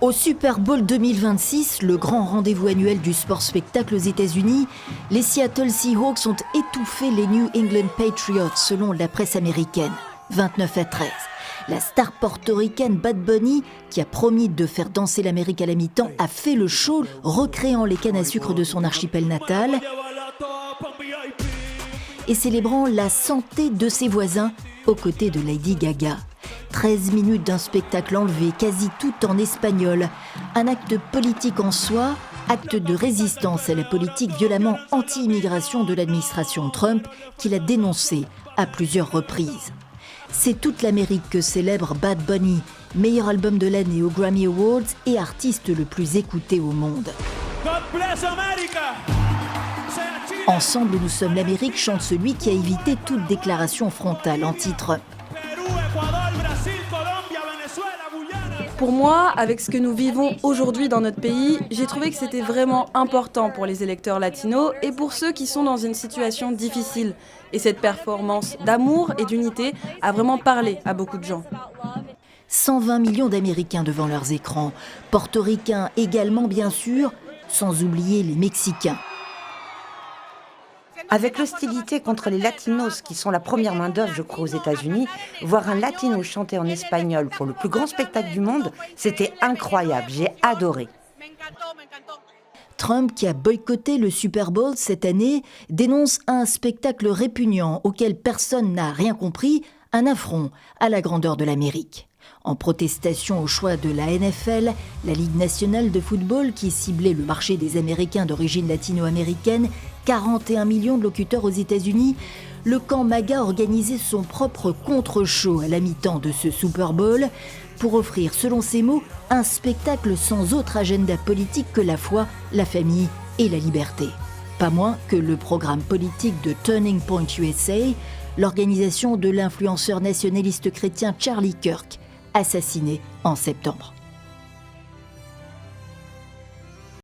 Au Super Bowl 2026, le grand rendez-vous annuel du sport-spectacle aux États-Unis, les Seattle Seahawks ont étouffé les New England Patriots selon la presse américaine, 29-13. La star portoricaine Bad Bunny, qui a promis de faire danser l'Amérique à la mi-temps, a fait le show, recréant les cannes à sucre de son archipel natal et célébrant la santé de ses voisins aux côtés de Lady Gaga. 13 minutes d'un spectacle enlevé, quasi tout en espagnol. Un acte politique en soi, acte de résistance à la politique violemment anti-immigration de l'administration Trump qu'il a dénoncé à plusieurs reprises. C'est toute l'Amérique que célèbre Bad Bunny, meilleur album de l'année aux Grammy Awards et artiste le plus écouté au monde. God bless America. Ensemble, nous sommes l'Amérique, chante celui qui a évité toute déclaration frontale anti-Trump. Pour moi, avec ce que nous vivons aujourd'hui dans notre pays, j'ai trouvé que c'était vraiment important pour les électeurs latinos et pour ceux qui sont dans une situation difficile. Et cette performance d'amour et d'unité a vraiment parlé à beaucoup de gens. 120 millions d'Américains devant leurs écrans, portoricains également bien sûr, sans oublier les Mexicains. Avec l'hostilité contre les latinos, qui sont la première main-d'œuvre, je crois, aux États-Unis, voir un latino chanter en espagnol pour le plus grand spectacle du monde, c'était incroyable, j'ai adoré. Trump, qui a boycotté le Super Bowl cette année, dénonce un spectacle répugnant auquel personne n'a rien compris, un affront à la grandeur de l'Amérique. En protestation au choix de la NFL, la Ligue nationale de football qui ciblait le marché des Américains d'origine latino-américaine, 41 millions de locuteurs aux États-Unis, le camp MAGA organisait son propre contre-show à la mi-temps de ce Super Bowl pour offrir, selon ses mots, un spectacle sans autre agenda politique que la foi, la famille et la liberté. Pas moins que le programme politique de Turning Point USA, l'organisation de l'influenceur nationaliste chrétien Charlie Kirk, assassiné en septembre.